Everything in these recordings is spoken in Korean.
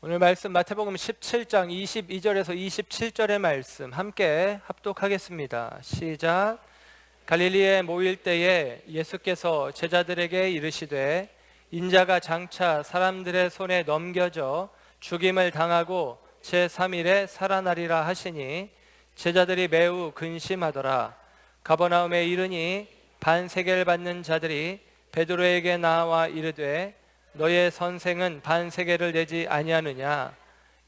오늘 말씀 마태복음 17장 22절에서 27절의 말씀 함께 합독하겠습니다. 시작. 갈릴리에 모일 때에 예수께서 제자들에게 이르시되 인자가 장차 사람들의 손에 넘겨져 죽임을 당하고 제3일에 살아나리라 하시니 제자들이 매우 근심하더라. 가버나움에 이르니 반세계를 받는 자들이 베드로에게 나와 이르되 너의 선생은 반세계를 내지 아니하느냐?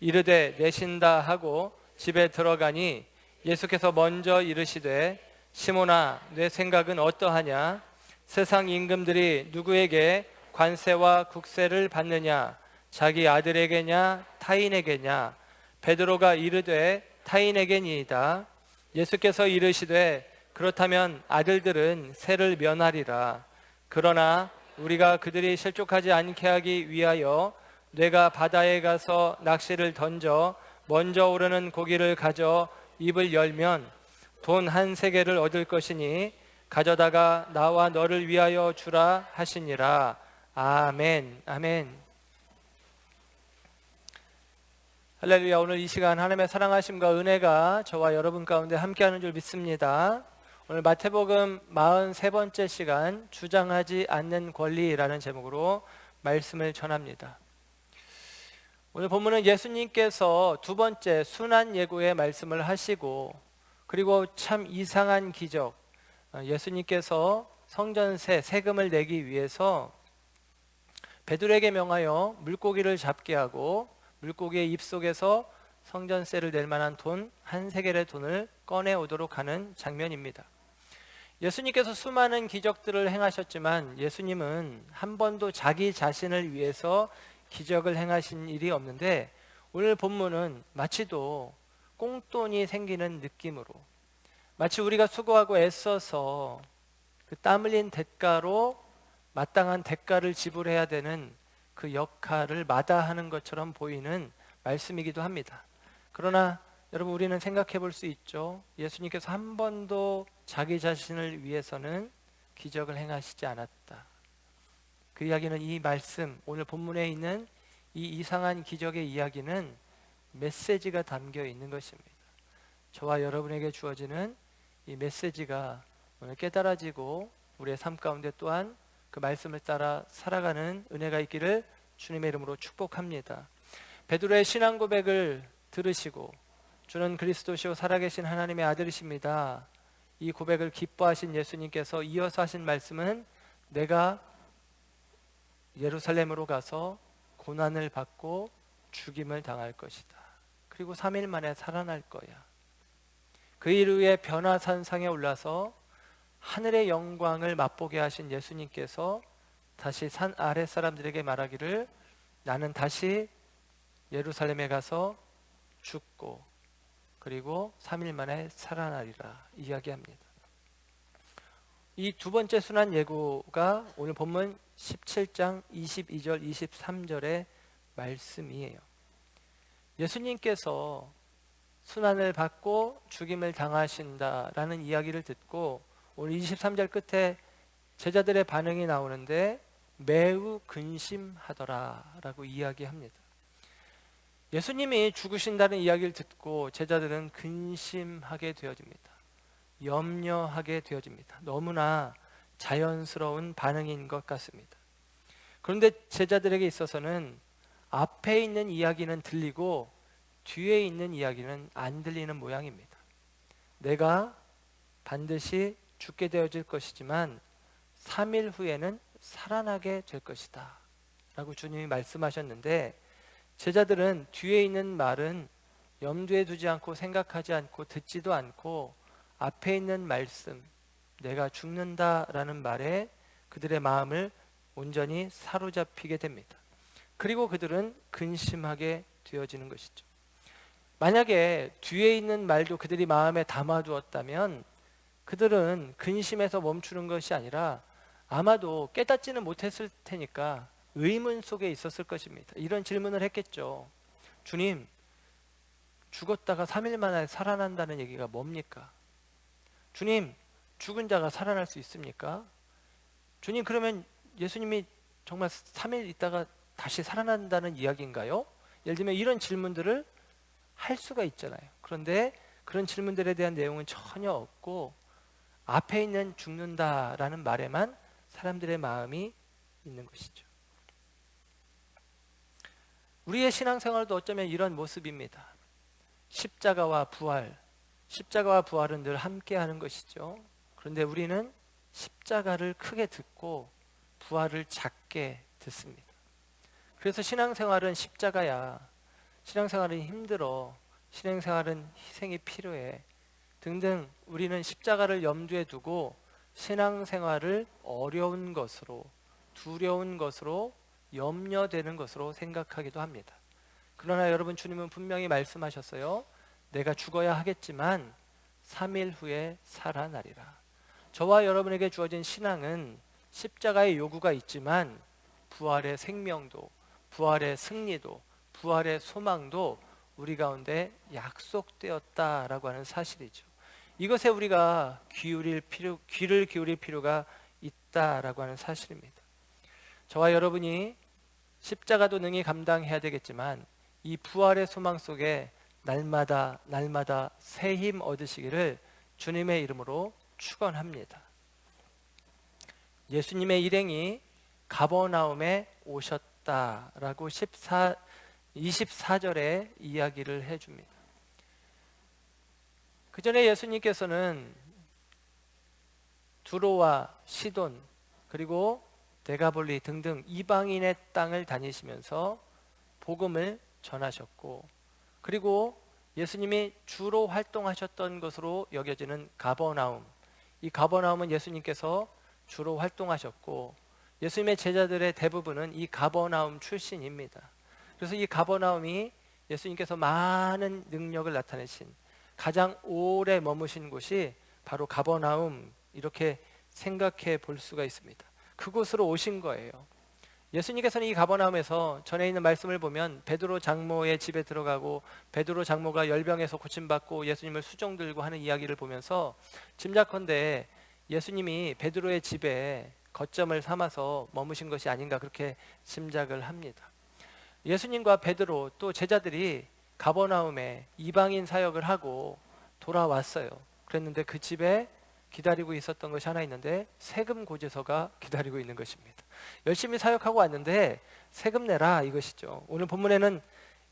이르되 내신다 하고 집에 들어가니 예수께서 먼저 이르시되 시몬아 내 생각은 어떠하냐? 세상 임금들이 누구에게 관세와 국세를 받느냐? 자기 아들에게냐 타인에게냐? 베드로가 이르되 타인에게니이다. 예수께서 이르시되 그렇다면 아들들은 세를 면하리라. 그러나 우리가 그들이 실족하지 않게 하기 위하여 내가 바다에 가서 낚시를 던져 먼저 오르는 고기를 가져 입을 열면 돈 한 세겔을 얻을 것이니 가져다가 나와 너를 위하여 주라 하시니라. 아멘. 아멘. 할렐루야. 오늘 이 시간 하나님의 사랑하심과 은혜가 저와 여러분 가운데 함께하는 줄 믿습니다. 오늘 마태복음 43번째 시간 주장하지 않는 권리라는 제목으로 말씀을 전합니다. 오늘 본문은 예수님께서 두 번째 순환 예고의 말씀을 하시고 그리고 참 이상한 기적, 예수님께서 성전세 세금을 내기 위해서 베드로에게 명하여 물고기를 잡게 하고 물고기의 입속에서 성전세를 낼 만한 돈 한 세겔의 돈을 꺼내오도록 하는 장면입니다. 예수님께서 수많은 기적들을 행하셨지만 예수님은 한 번도 자기 자신을 위해서 기적을 행하신 일이 없는데 오늘 본문은 마치도 꽁돈이 생기는 느낌으로 마치 우리가 수고하고 애써서 그 땀 흘린 대가로 마땅한 대가를 지불해야 되는 그 역할을 마다하는 것처럼 보이는 말씀이기도 합니다. 그러나 여러분 우리는 생각해 볼 수 있죠. 예수님께서 한 번도 자기 자신을 위해서는 기적을 행하시지 않았다. 그 이야기는 이 말씀, 오늘 본문에 있는 이 이상한 기적의 이야기는 메시지가 담겨 있는 것입니다. 저와 여러분에게 주어지는 이 메시지가 오늘 깨달아지고 우리의 삶 가운데 또한 그 말씀을 따라 살아가는 은혜가 있기를 주님의 이름으로 축복합니다. 베드로의 신앙 고백을 들으시고 주는 그리스도시요 살아계신 하나님의 아들이십니다. 이 고백을 기뻐하신 예수님께서 이어서 하신 말씀은 내가 예루살렘으로 가서 고난을 받고 죽임을 당할 것이다. 그리고 3일 만에 살아날 거야. 그 일 후에 변화산상에 올라서 하늘의 영광을 맛보게 하신 예수님께서 다시 산 아래 사람들에게 말하기를 나는 다시 예루살렘에 가서 죽고 그리고 3일 만에 살아나리라 이야기합니다. 이 두 번째 순환 예고가 오늘 본문 17장 22절 23절의 말씀이에요. 예수님께서 순환을 받고 죽임을 당하신다라는 이야기를 듣고 오늘 23절 끝에 제자들의 반응이 나오는데 매우 근심하더라라고 이야기합니다. 예수님이 죽으신다는 이야기를 듣고 제자들은 근심하게 되어집니다. 염려하게 되어집니다. 너무나 자연스러운 반응인 것 같습니다. 그런데 제자들에게 있어서는 앞에 있는 이야기는 들리고 뒤에 있는 이야기는 안 들리는 모양입니다. 내가 반드시 죽게 되어질 것이지만 3일 후에는 살아나게 될 것이다 라고 주님이 말씀하셨는데 제자들은 뒤에 있는 말은 염두에 두지 않고 생각하지 않고 듣지도 않고 앞에 있는 말씀 내가 죽는다라는 말에 그들의 마음을 온전히 사로잡히게 됩니다. 그리고 그들은 근심하게 되어지는 것이죠. 만약에 뒤에 있는 말도 그들이 마음에 담아두었다면 그들은 근심에서 멈추는 것이 아니라 아마도 깨닫지는 못했을 테니까 의문 속에 있었을 것입니다. 이런 질문을 했겠죠. 주님, 죽었다가 3일 만에 살아난다는 얘기가 뭡니까? 주님, 죽은 자가 살아날 수 있습니까? 주님, 그러면 예수님이 정말 3일 있다가 다시 살아난다는 이야기인가요? 예를 들면 이런 질문들을 할 수가 있잖아요. 그런데 그런 질문들에 대한 내용은 전혀 없고 앞에 있는 죽는다라는 말에만 사람들의 마음이 있는 것이죠. 우리의 신앙생활도 어쩌면 이런 모습입니다. 십자가와 부활은 늘 함께하는 것이죠. 그런데 우리는 십자가를 크게 듣고 부활을 작게 듣습니다. 그래서 신앙생활은 십자가야, 신앙생활은 힘들어, 신앙생활은 희생이 필요해 등등 우리는 십자가를 염두에 두고 신앙생활을 어려운 것으로, 두려운 것으로, 염려되는 것으로 생각하기도 합니다. 그러나 여러분, 주님은 분명히 말씀하셨어요. 내가 죽어야 하겠지만 3일 후에 살아나리라. 저와 여러분에게 주어진 신앙은 십자가의 요구가 있지만 부활의 생명도, 부활의 승리도, 부활의 소망도 우리 가운데 약속되었다라고 하는 사실이죠. 이것에 우리가 귀를 기울일 필요가 있다라고 하는 사실입니다. 저와 여러분이 십자가도 능히 감당해야 되겠지만 이 부활의 소망 속에 날마다 새 힘 얻으시기를 주님의 이름으로 축원합니다. 예수님의 일행이 가버나움에 오셨다라고 24절에 이야기를 해줍니다. 그 전에 예수님께서는 두로와 시돈 그리고 데가볼리 등등 이방인의 땅을 다니시면서 복음을 전하셨고, 그리고 예수님이 주로 활동하셨던 것으로 여겨지는 가버나움, 이 가버나움은 예수님께서 주로 활동하셨고 예수님의 제자들의 대부분은 이 가버나움 출신입니다. 그래서 이 가버나움이 예수님께서 많은 능력을 나타내신, 가장 오래 머무신 곳이 바로 가버나움, 이렇게 생각해 볼 수가 있습니다. 그곳으로 오신 거예요. 예수님께서는 이 가버나움에서 전에 있는 말씀을 보면 베드로 장모의 집에 들어가고 베드로 장모가 열병에서 고침받고 예수님을 수종 들고 하는 이야기를 보면서 짐작컨대 예수님이 베드로의 집에 거점을 삼아서 머무신 것이 아닌가, 그렇게 짐작을 합니다. 예수님과 베드로 또 제자들이 가버나움에 이방인 사역을 하고 돌아왔어요. 그랬는데 그 집에 기다리고 있었던 것이 하나 있는데 세금 고지서가 기다리고 있는 것입니다. 열심히 사역하고 왔는데 세금 내라, 이것이죠. 오늘 본문에는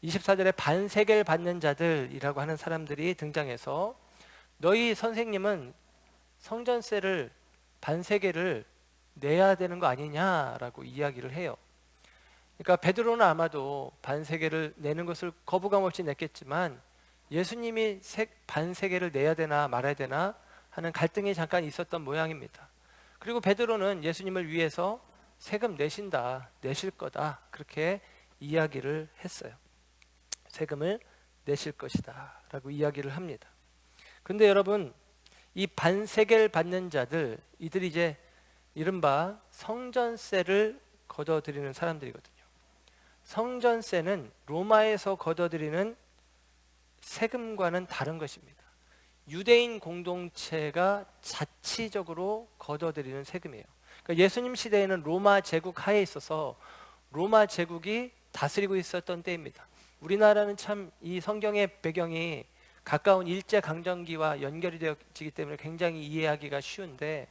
24절에 반세겔 받는 자들이라고 하는 사람들이 등장해서 너희 선생님은 성전세를 반세겔을 내야 되는 거 아니냐라고 이야기를 해요. 그러니까 베드로는 아마도 반세겔을 내는 것을 거부감 없이 냈겠지만 예수님이 반세겔을 내야 되나 말아야 되나 하는 갈등이 잠깐 있었던 모양입니다. 그리고 베드로는 예수님을 위해서 세금 내실 거다, 그렇게 이야기를 했어요. 세금을 내실 것이다 라고 이야기를 합니다. 근데 여러분, 이 반세겔 받는 자들, 이들이 이제 이른바 성전세를 걷어들이는 사람들이거든요. 성전세는 로마에서 걷어들이는 세금과는 다른 것입니다. 유대인 공동체가 자치적으로 걷어들이는 세금이에요. 그러니까 예수님 시대에는 로마 제국 하에 있어서 로마 제국이 다스리고 있었던 때입니다. 우리나라는 참 이 성경의 배경이 가까운 일제강점기와 연결이 되어지기 때문에 굉장히 이해하기가 쉬운데,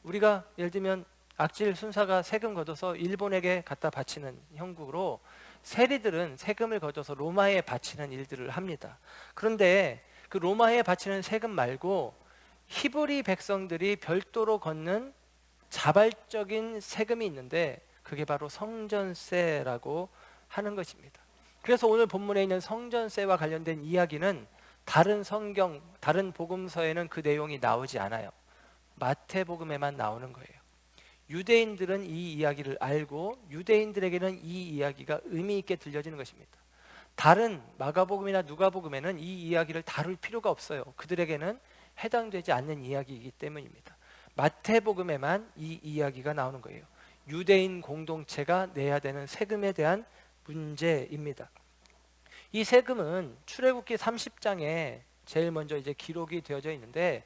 우리가 예를 들면 악질 순사가 세금 걷어서 일본에게 갖다 바치는 형국으로 세리들은 세금을 걷어서 로마에 바치는 일들을 합니다. 그런데 그 로마에 바치는 세금 말고 히브리 백성들이 별도로 걷는 자발적인 세금이 있는데 그게 바로 성전세라고 하는 것입니다. 그래서 오늘 본문에 있는 성전세와 관련된 이야기는 다른 성경, 다른 복음서에는 그 내용이 나오지 않아요. 마태복음에만 나오는 거예요. 유대인들은 이 이야기를 알고 유대인들에게는 이 이야기가 의미 있게 들려지는 것입니다. 다른 마가복음이나 누가복음에는 이 이야기를 다룰 필요가 없어요. 그들에게는 해당되지 않는 이야기이기 때문입니다. 마태복음에만 이 이야기가 나오는 거예요. 유대인 공동체가 내야 되는 세금에 대한 문제입니다. 이 세금은 출애굽기 30장에 제일 먼저 이제 기록이 되어져 있는데,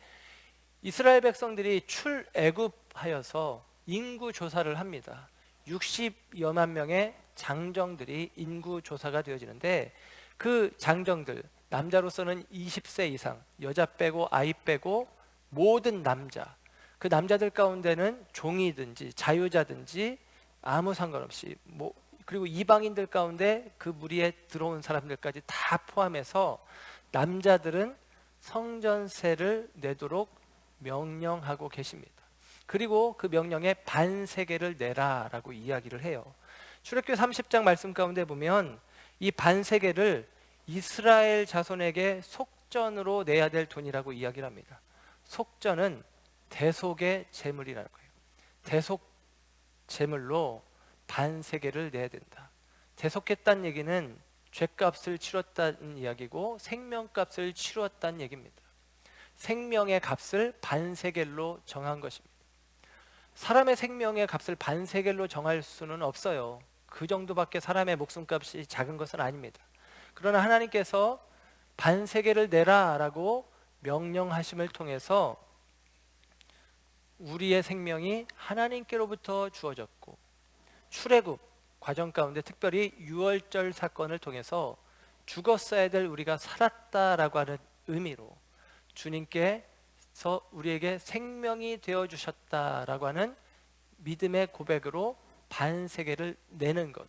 이스라엘 백성들이 출애굽하여서 인구 조사를 합니다. 60여만 명의 장정들이 인구 조사가 되어지는데, 그 장정들, 남자로서는 20세 이상, 여자 빼고 아이 빼고 모든 남자, 그 남자들 가운데는 종이든지 자유자든지 아무 상관없이, 그리고 이방인들 가운데 그 무리에 들어온 사람들까지 다 포함해서 남자들은 성전세를 내도록 명령하고 계십니다. 그리고 그 명령에 반세계를 내라라고 이야기를 해요. 출애굽기 30장 말씀 가운데 보면 이 반세계를 이스라엘 자손에게 속전으로 내야 될 돈이라고 이야기를 합니다. 속전은 대속의 제물이라는 거예요. 대속 제물로 반세계를 내야 된다. 대속했다는 얘기는 죄값을 치렀다는 이야기고 생명값을 치렀다는 얘기입니다. 생명의 값을 반세겔로 정한 것입니다. 사람의 생명의 값을 반세겔로 정할 수는 없어요. 그 정도밖에 사람의 목숨값이 작은 것은 아닙니다. 그러나 하나님께서 반세겔을 내라라고 명령하심을 통해서 우리의 생명이 하나님께로부터 주어졌고, 출애굽 과정 가운데 특별히 유월절 사건을 통해서 죽었어야 될 우리가 살았다라고 하는 의미로 주님께서 우리에게 생명이 되어주셨다라고 하는 믿음의 고백으로 반세계를 내는 것,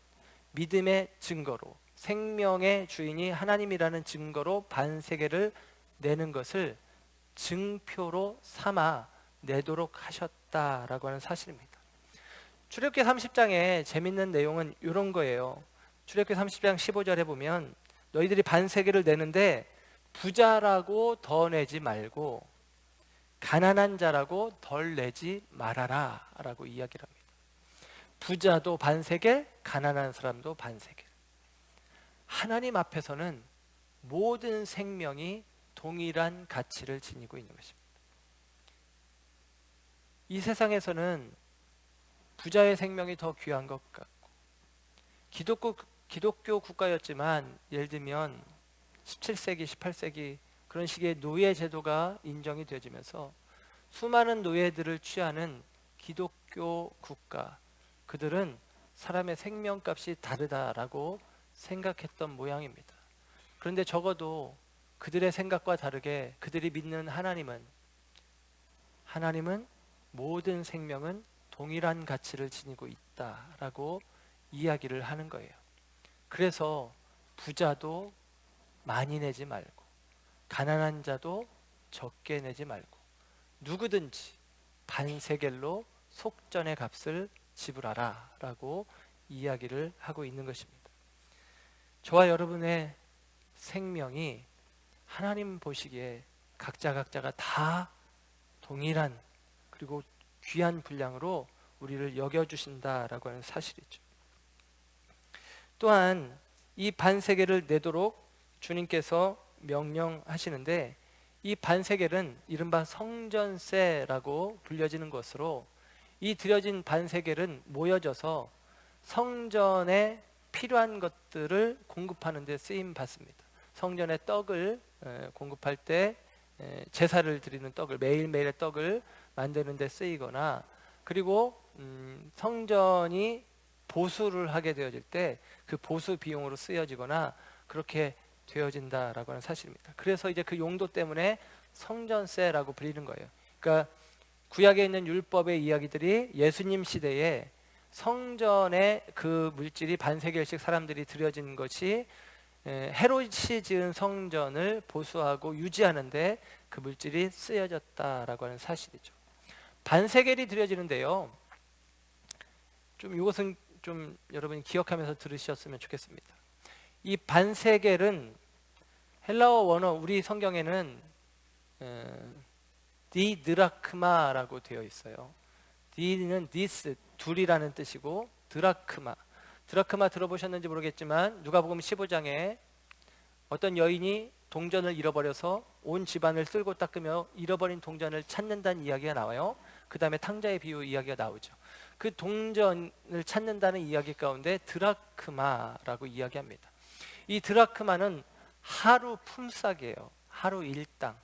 믿음의 증거로, 생명의 주인이 하나님이라는 증거로 반세계를 내는 것을 증표로 삼아 내도록 하셨다라고 하는 사실입니다. 출애굽기 30장에 재밌는 내용은 이런 거예요. 출애굽기 30장 15절에 보면 너희들이 반세계를 내는데 부자라고 더 내지 말고 가난한 자라고 덜 내지 말아라 라고 이야기를 합니다. 부자도 반세겔, 가난한 사람도 반세겔. 하나님 앞에서는 모든 생명이 동일한 가치를 지니고 있는 것입니다. 이 세상에서는 부자의 생명이 더 귀한 것 같고, 기독교 국가였지만 예를 들면 17세기, 18세기 그런 식의 노예 제도가 인정이 되어지면서 수많은 노예들을 취하는 기독교 국가, 그들은 사람의 생명값이 다르다라고 생각했던 모양입니다. 그런데 적어도 그들의 생각과 다르게 그들이 믿는 하나님은 모든 생명은 동일한 가치를 지니고 있다라고 이야기를 하는 거예요. 그래서 부자도 많이 내지 말고 가난한 자도 적게 내지 말고 누구든지 반세겔로 속전의 값을 지불하라 라고 이야기를 하고 있는 것입니다. 저와 여러분의 생명이 하나님 보시기에 각자가 다 동일한 그리고 귀한 분량으로 우리를 여겨주신다라고 하는 사실이죠. 또한 이 반세겔을 내도록 주님께서 명령하시는데, 이 반세겔은 이른바 성전세라고 불려지는 것으로, 이 드려진 반세겔은 모여져서 성전에 필요한 것들을 공급하는 데 쓰임 받습니다. 성전에 떡을 공급할 때 제사를 드리는 떡을, 매일매일의 떡을 만드는 데 쓰이거나, 그리고 성전이 보수를 하게 되어질 때 그 보수 비용으로 쓰여지거나 그렇게 되어진다라고 하는 사실입니다. 그래서 이제 그 용도 때문에 성전세라고 불리는 거예요. 그러니까 구약에 있는 율법의 이야기들이 예수님 시대에 성전에 그 물질이 반세겔씩 사람들이 드려진 것이 헤롯이 지은 성전을 보수하고 유지하는데 그 물질이 쓰여졌다라고 하는 사실이죠. 반세겔이 드려지는데요, 좀 이것은 좀 여러분이 기억하면서 들으셨으면 좋겠습니다. 이 반세겔은 헬라어 원어, 우리 성경에는 디드라크마라고 되어 있어요. 디는 디스, 둘이라는 뜻이고, 드라크마 들어보셨는지 모르겠지만 누가복음 15장에 어떤 여인이 동전을 잃어버려서 온 집안을 쓸고 닦으며 잃어버린 동전을 찾는다는 이야기가 나와요. 그 다음에 탕자의 비유 이야기가 나오죠. 그 동전을 찾는다는 이야기 가운데 드라크마라고 이야기합니다. 이 드라크마는 하루 품삯이에요. 하루 일당.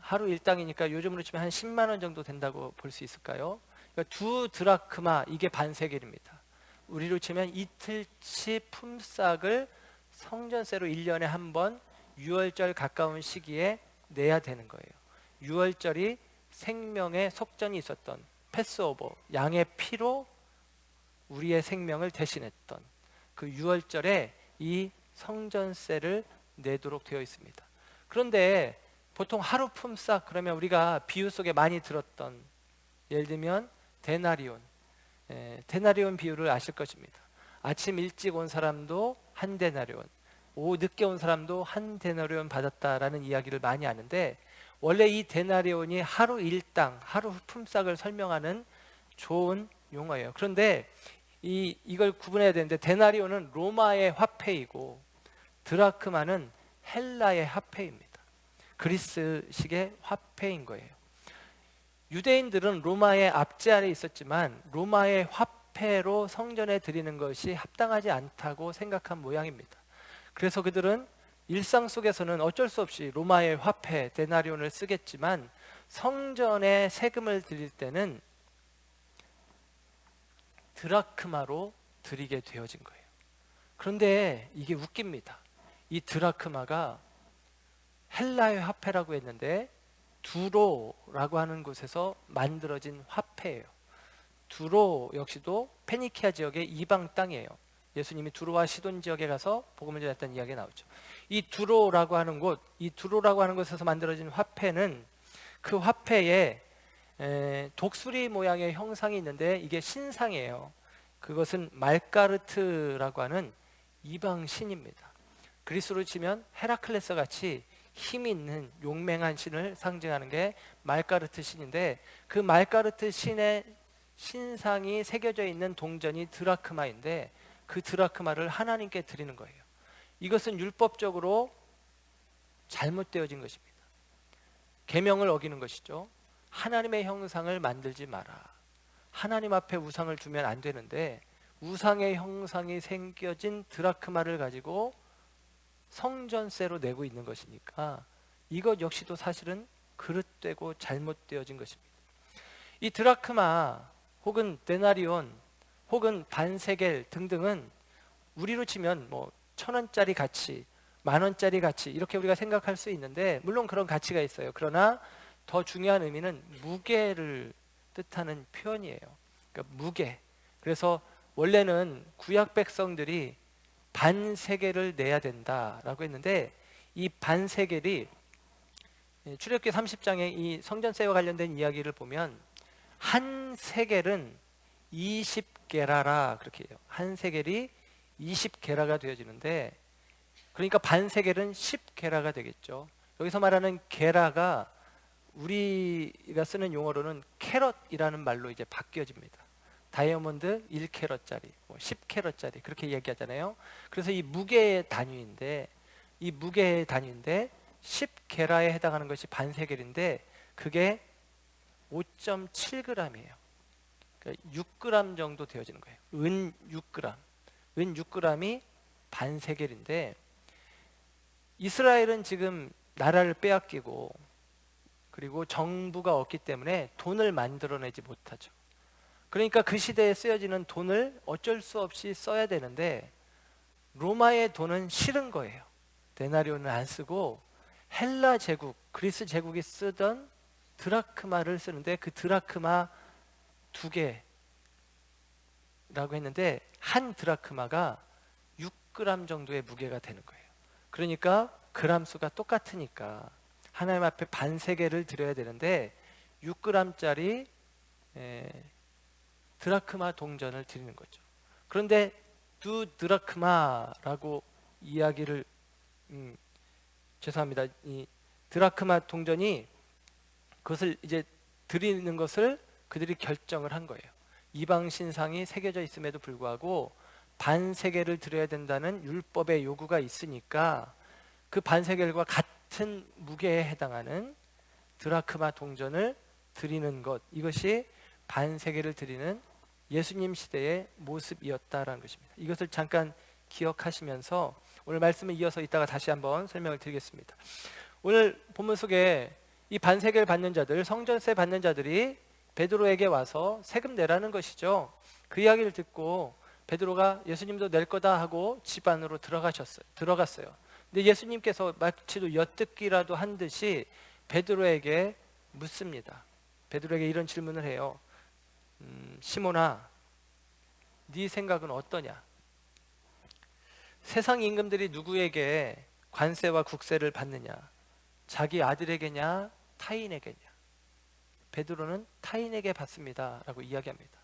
하루 일당이니까 요즘으로 치면 한 10만 원 정도 된다고 볼 수 있을까요? 그러니까 두 드라크마, 이게 반세겔입니다. 우리로 치면 이틀치 품삯을 성전세로 1년에 한 번 유월절 가까운 시기에 내야 되는 거예요. 유월절이 생명의 속전이 있었던 패스오버, 양의 피로 우리의 생명을 대신했던 그 유월절에 이 성전세를 내도록 되어 있습니다. 그런데 보통 하루 품삯 그러면 우리가 비유 속에 많이 들었던, 예를 들면 데나리온, 데나리온 비유를 아실 것입니다. 아침 일찍 온 사람도 한 데나리온, 오후 늦게 온 사람도 한 데나리온 받았다라는 이야기를 많이 하는데, 원래 이 데나리온이 하루 일당, 하루 품삯을 설명하는 좋은 용어예요. 그런데 이걸 구분해야 되는데, 데나리온은 로마의 화폐이고 드라크마는 헬라의 화폐입니다. 그리스식의 화폐인 거예요. 유대인들은 로마의 압제 아래 있었지만 로마의 화폐로 성전에 드리는 것이 합당하지 않다고 생각한 모양입니다. 그래서 그들은 일상 속에서는 어쩔 수 없이 로마의 화폐 데나리온을 쓰겠지만 성전에 세금을 드릴 때는 드라크마로 드리게 되어진 거예요. 그런데 이게 웃깁니다. 이 드라크마가 헬라의 화폐라고 했는데 두로라고 하는 곳에서 만들어진 화폐예요. 두로 역시도 페니키아 지역의 이방 땅이에요. 예수님이 두로와 시돈 지역에 가서 복음을 전했다는 이야기가 나오죠. 이 두로라고 하는 곳, 이 두로라고 하는 곳에서 만들어진 화폐는 그 화폐에 독수리 모양의 형상이 있는데 이게 신상이에요. 그것은 말가르트라고 하는 이방 신입니다. 그리스로 치면 헤라클레스 같이 힘 있는 용맹한 신을 상징하는 게 말가르트 신인데, 그 말가르트 신의 신상이 새겨져 있는 동전이 드라크마인데 그 드라크마를 하나님께 드리는 거예요. 이것은 율법적으로 잘못되어진 것입니다. 계명을 어기는 것이죠. 하나님의 형상을 만들지 마라. 하나님 앞에 우상을 두면 안 되는데 우상의 형상이 새겨진 드라크마를 가지고 성전세로 내고 있는 것이니까 이것 역시도 사실은 그릇되고 잘못되어진 것입니다. 이 드라크마 혹은 데나리온 혹은 반세겔 등등은 우리로 치면 뭐 1,000원짜리 가치, 10,000원짜리 가치 이렇게 우리가 생각할 수 있는데, 물론 그런 가치가 있어요. 그러나 더 중요한 의미는 무게를 뜻하는 표현이에요. 그러니까 무게. 그래서 원래는 구약 백성들이 반세겔을 내야 된다라고 했는데, 이 반세겔이 출애굽기 30장에 이 성전세와 관련된 이야기를 보면 한 세겔은 20게라라 그렇게 해요. 한 세겔이 20게라가 되어지는데, 그러니까 반세겔은 10게라가 되겠죠. 여기서 말하는 게라가 우리가 쓰는 용어로는 캐럿이라는 말로 이제 바뀌어집니다. 다이아몬드 1캐럿짜리, 10캐럿짜리 그렇게 얘기하잖아요. 그래서 이 무게의 단위인데, 10게라에 해당하는 것이 반세겔인데 그게 5.7g이에요. 그러니까 6g 정도 되어지는 거예요. 은 6g. 은 6g이 반세겔인데, 이스라엘은 지금 나라를 빼앗기고 그리고 정부가 없기 때문에 돈을 만들어내지 못하죠. 그러니까 그 시대에 쓰여지는 돈을 어쩔 수 없이 써야 되는데 로마의 돈은 싫은 거예요. 데나리온을 안 쓰고 헬라 제국, 그리스 제국이 쓰던 드라크마를 쓰는데, 그 드라크마 2개라고 했는데 한 드라크마가 6g 정도의 무게가 되는 거예요. 그러니까 그람 수가 똑같으니까 하나님 앞에 반세겔을 드려야 되는데 6g짜리 드라크마 동전을 드리는 거죠. 그런데 두 드라크마라고 이야기를 죄송합니다. 이 드라크마 동전이 그것을 이제 드리는 것을 그들이 결정을 한 거예요. 이방 신상이 새겨져 있음에도 불구하고 반세겔을 드려야 된다는 율법의 요구가 있으니까 그 반세겔과 같은 무게에 해당하는 드라크마 동전을 드리는 것, 이것이 반세겔을 드리는 예수님 시대의 모습이었다라는 것입니다. 이것을 잠깐 기억하시면서 오늘 말씀을 이어서 이따가 다시 한번 설명을 드리겠습니다. 오늘 본문 속에 이 반세겔 받는 자들, 성전세 받는 자들이 베드로에게 와서 세금 내라는 것이죠. 그 이야기를 듣고 베드로가 예수님도 낼 거다 하고 집 안으로 들어갔어요. 근데 예수님께서 마치도 엿듣기라도 한 듯이 베드로에게 묻습니다. 베드로에게 이런 질문을 해요. 시몬아, 네 생각은 어떠냐? 세상 임금들이 누구에게 관세와 국세를 받느냐? 자기 아들에게냐? 타인에게냐? 베드로는 타인에게 받습니다 라고 이야기합니다.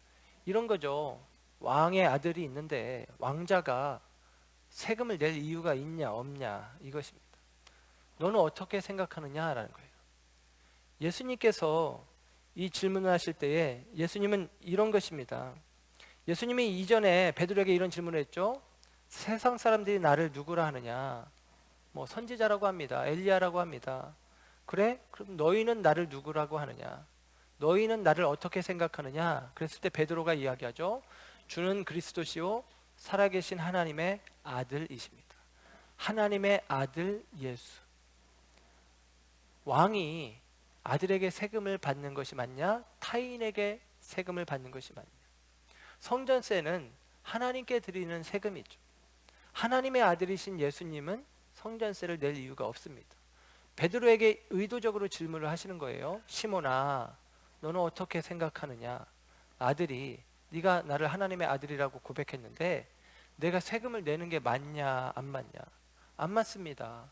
이런 거죠. 왕의 아들이 있는데 왕자가 세금을 낼 이유가 있냐 없냐 이것입니다. 너는 어떻게 생각하느냐라는 거예요. 예수님께서 이 질문을 하실 때에 예수님은 이런 것입니다. 예수님이 이전에 베드로에게 이런 질문을 했죠. 세상 사람들이 나를 누구라 하느냐? 뭐 선지자라고 합니다. 엘리야라고 합니다. 그래? 그럼 너희는 나를 누구라고 하느냐? 너희는 나를 어떻게 생각하느냐? 그랬을 때 베드로가 이야기하죠. 주는 그리스도시요 살아계신 하나님의 아들이십니다. 하나님의 아들 예수. 왕이 아들에게 세금을 받는 것이 맞냐? 타인에게 세금을 받는 것이 맞냐? 성전세는 하나님께 드리는 세금이죠. 하나님의 아들이신 예수님은 성전세를 낼 이유가 없습니다. 베드로에게 의도적으로 질문을 하시는 거예요. 시몬아, 너는 어떻게 생각하느냐? 아들이 네가 나를 하나님의 아들이라고 고백했는데 내가 세금을 내는 게 맞냐 안 맞냐? 안 맞습니다.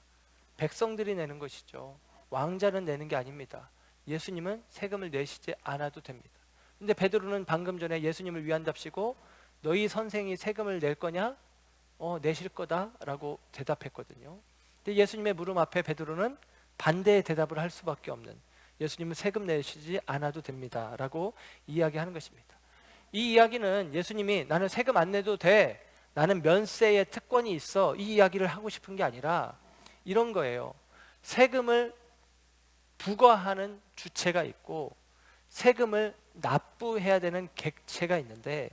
백성들이 내는 것이죠. 왕자는 내는 게 아닙니다. 예수님은 세금을 내시지 않아도 됩니다. 근데 베드로는 방금 전에 예수님을 위한답시고 너희 선생이 세금을 낼 거냐? 내실 거다라고 대답했거든요. 근데 예수님의 물음 앞에 베드로는 반대의 대답을 할 수밖에 없는, 예수님은 세금 내시지 않아도 됩니다 라고 이야기하는 것입니다. 이 이야기는 예수님이 나는 세금 안 내도 돼, 나는 면세의 특권이 있어, 이 이야기를 하고 싶은 게 아니라 이런 거예요. 세금을 부과하는 주체가 있고 세금을 납부해야 되는 객체가 있는데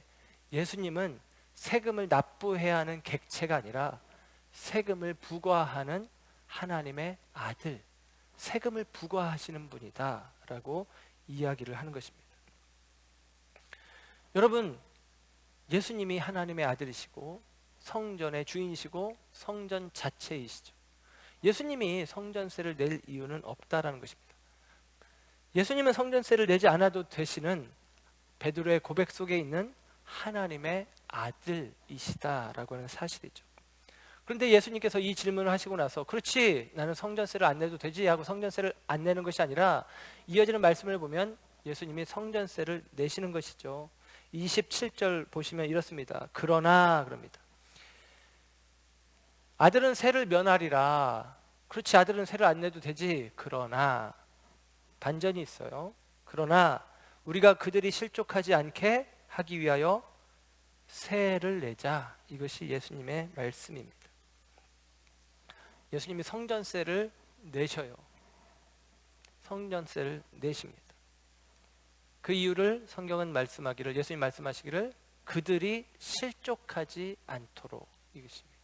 예수님은 세금을 납부해야 하는 객체가 아니라 세금을 부과하는 하나님의 아들, 세금을 부과하시는 분이다 라고 이야기를 하는 것입니다. 여러분, 예수님이 하나님의 아들이시고 성전의 주인이시고 성전 자체이시죠. 예수님이 성전세를 낼 이유는 없다라는 것입니다. 예수님은 성전세를 내지 않아도 되시는 베드로의 고백 속에 있는 하나님의 아들이시다라고 하는 사실이죠. 그런데 예수님께서 이 질문을 하시고 나서 그렇지, 나는 성전세를 안 내도 되지 하고 성전세를 안 내는 것이 아니라 이어지는 말씀을 보면 예수님이 성전세를 내시는 것이죠. 27절 보시면 이렇습니다. 그러나 그럽니다. 아들은 세를 면하리라. 그렇지, 아들은 세를 안 내도 되지. 그러나 반전이 있어요. 그러나 우리가 그들이 실족하지 않게 하기 위하여 세를 내자. 이것이 예수님의 말씀입니다. 예수님이 성전세를 내셔요. 성전세를 내십니다. 그 이유를 성경은 말씀하기를, 예수님 말씀하시기를 그들이 실족하지 않도록, 이것입니다.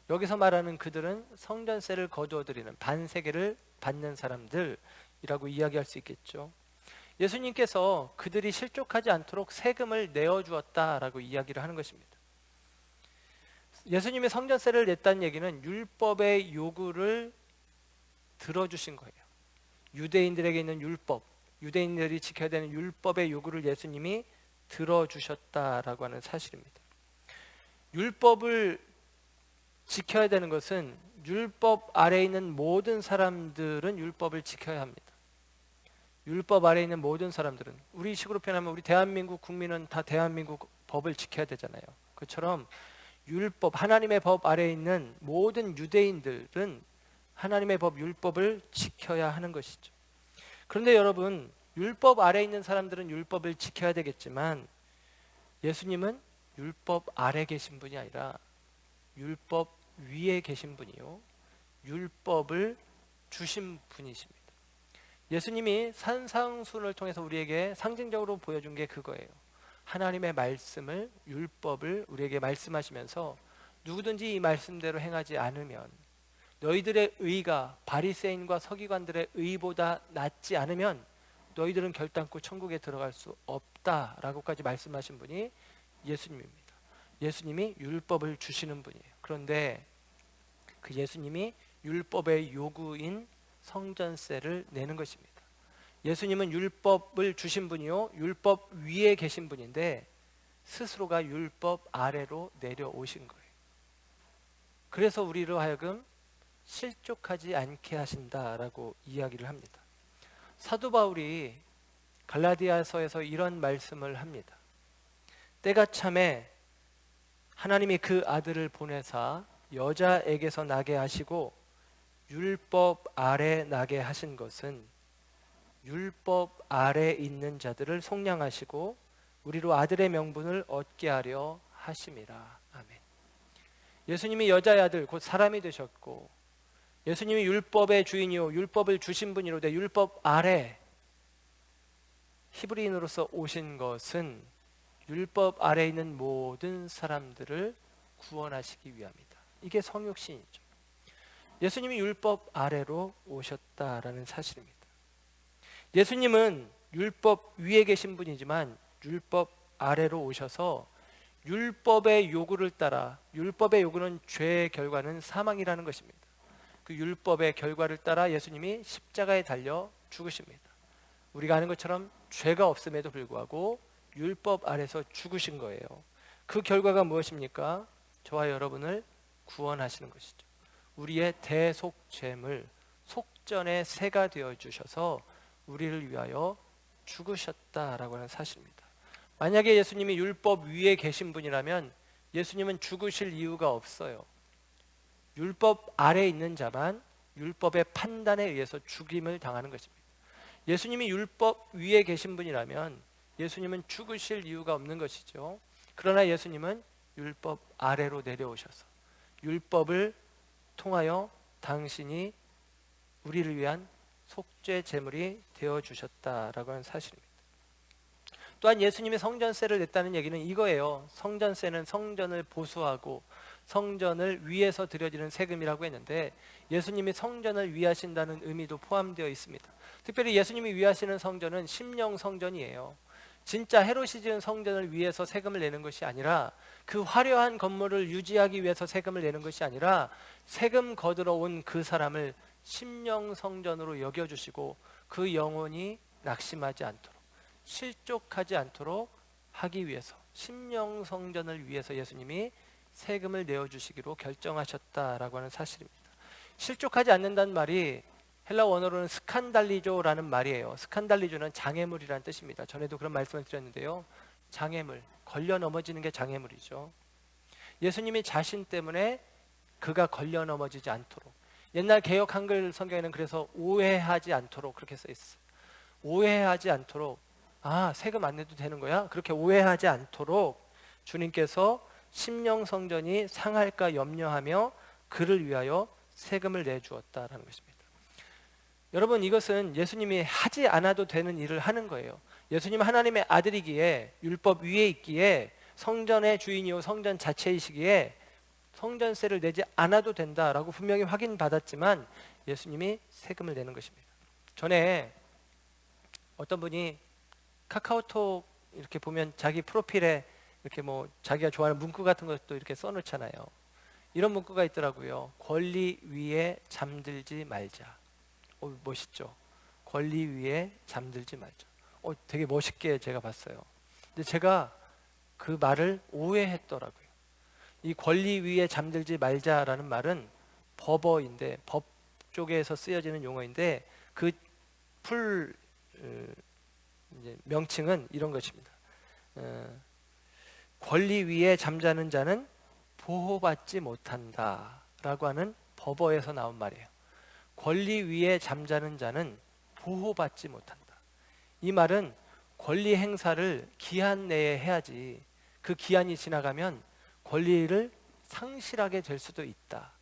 여기서 말하는 그들은 성전세를 거두어들이는 반세계를 받는 사람들이라고 이야기할 수 있겠죠. 예수님께서 그들이 실족하지 않도록 세금을 내어주었다라고 이야기를 하는 것입니다. 예수님이 성전세를 냈다는 얘기는 율법의 요구를 들어주신 거예요. 유대인들에게 있는 율법, 유대인들이 지켜야 되는 율법의 요구를 예수님이 들어주셨다라고 하는 사실입니다. 율법을 지켜야 되는 것은 율법 아래에 있는 모든 사람들은 율법을 지켜야 합니다. 율법 아래에 있는 모든 사람들은, 우리 식으로 표현하면 우리 대한민국 국민은 다 대한민국 법을 지켜야 되잖아요. 그처럼 율법, 하나님의 법 아래에 있는 모든 유대인들은 하나님의 법, 율법을 지켜야 하는 것이죠. 그런데 여러분, 율법 아래에 있는 사람들은 율법을 지켜야 되겠지만 예수님은 율법 아래 계신 분이 아니라 율법 위에 계신 분이요, 율법을 주신 분이십니다. 예수님이 산상수훈을 통해서 우리에게 상징적으로 보여준 게 그거예요. 하나님의 말씀을, 율법을 우리에게 말씀하시면서 누구든지 이 말씀대로 행하지 않으면, 너희들의 의가 바리새인과 서기관들의 의보다 낫지 않으면 너희들은 결단코 천국에 들어갈 수 없다라고까지 말씀하신 분이 예수님입니다. 예수님이 율법을 주시는 분이에요. 그런데 그 예수님이 율법의 요구인 성전세를 내는 것입니다. 예수님은 율법을 주신 분이요, 율법 위에 계신 분인데 스스로가 율법 아래로 내려오신 거예요. 그래서 우리로 하여금 실족하지 않게 하신다라고 이야기를 합니다. 사도 바울이 갈라디아서에서 이런 말씀을 합니다. 때가 참에 하나님이 그 아들을 보내사 여자에게서 나게 하시고 율법 아래 나게 하신 것은 율법 아래 있는 자들을 속량하시고 우리로 아들의 명분을 얻게 하려 하심이라. 아멘. 예수님이 여자의 아들 곧 사람이 되셨고 예수님이 율법의 주인이요 율법을 주신 분이로되 율법 아래 히브리인으로서 오신 것은 율법 아래 있는 모든 사람들을 구원하시기 위함이다. 이게 성육신이죠. 예수님이 율법 아래로 오셨다라는 사실입니다. 예수님은 율법 위에 계신 분이지만 율법 아래로 오셔서 율법의 요구를 따라, 율법의 요구는 죄의 결과는 사망이라는 것입니다. 그 율법의 결과를 따라 예수님이 십자가에 달려 죽으십니다. 우리가 아는 것처럼 죄가 없음에도 불구하고 율법 아래서 죽으신 거예요. 그 결과가 무엇입니까? 저와 여러분을 구원하시는 것이죠. 우리의 대속죄물, 속전의 새가 되어주셔서 우리를 위하여 죽으셨다라고 하는 사실입니다. 만약에 예수님이 율법 위에 계신 분이라면 예수님은 죽으실 이유가 없어요. 율법 아래에 있는 자만 율법의 판단에 의해서 죽임을 당하는 것입니다. 예수님이 율법 위에 계신 분이라면 예수님은 죽으실 이유가 없는 것이죠. 그러나 예수님은 율법 아래로 내려오셔서 율법을 통하여 당신이 우리를 위한 속죄 제물이 되어주셨다라고 하는 사실입니다. 또한 예수님이 성전세를 냈다는 얘기는 이거예요. 성전세는 성전을 보수하고 성전을 위해서 드려지는 세금이라고 했는데 예수님이 성전을 위하신다는 의미도 포함되어 있습니다. 특별히 예수님이 위하시는 성전은 심령 성전이에요. 진짜 헤롯이 지은 성전을 위해서 세금을 내는 것이 아니라 그 화려한 건물을 유지하기 위해서 세금을 내는 것이 아니라 세금 거들어 온 그 사람을 심령 성전으로 여겨주시고 그 영혼이 낙심하지 않도록 실족하지 않도록 하기 위해서 심령 성전을 위해서 예수님이 세금을 내어주시기로 결정하셨다라고 하는 사실입니다. 실족하지 않는다는 말이 헬라 원어로는 스칸달리조라는 말이에요. 스칸달리조는 장애물이라는 뜻입니다. 전에도 그런 말씀을 드렸는데요. 장애물, 걸려 넘어지는 게 장애물이죠. 예수님이 자신 때문에 그가 걸려 넘어지지 않도록, 옛날 개역 한글 성경에는 그래서 오해하지 않도록 그렇게 써 있어요. 오해하지 않도록, 아, 세금 안 내도 되는 거야? 그렇게 오해하지 않도록 주님께서 심령 성전이 상할까 염려하며 그를 위하여 세금을 내주었다라는 것입니다. 여러분, 이것은 예수님이 하지 않아도 되는 일을 하는 거예요. 예수님은 하나님의 아들이기에 율법 위에 있기에 성전의 주인이요 성전 자체이시기에 성전세를 내지 않아도 된다라고 분명히 확인받았지만 예수님이 세금을 내는 것입니다. 전에 어떤 분이 카카오톡 이렇게 보면 자기 프로필에 이렇게 뭐 자기가 좋아하는 문구 같은 것도 이렇게 써놓잖아요. 이런 문구가 있더라고요. 권리 위에 잠들지 말자. 멋있죠. 권리 위에 잠들지 말자. 되게 멋있게 제가 봤어요. 근데 제가 그 말을 오해했더라고요. 이 권리 위에 잠들지 말자라는 말은 법어인데 법 쪽에서 쓰여지는 용어인데 그 풀 명칭은 이런 것입니다. 권리 위에 잠자는 자는 보호받지 못한다라고 하는 법어에서 나온 말이에요. 권리 위에 잠자는 자는 보호받지 못한다. 이 말은 권리 행사를 기한 내에 해야지 그 기한이 지나가면 권리를 상실하게 될 수도 있다.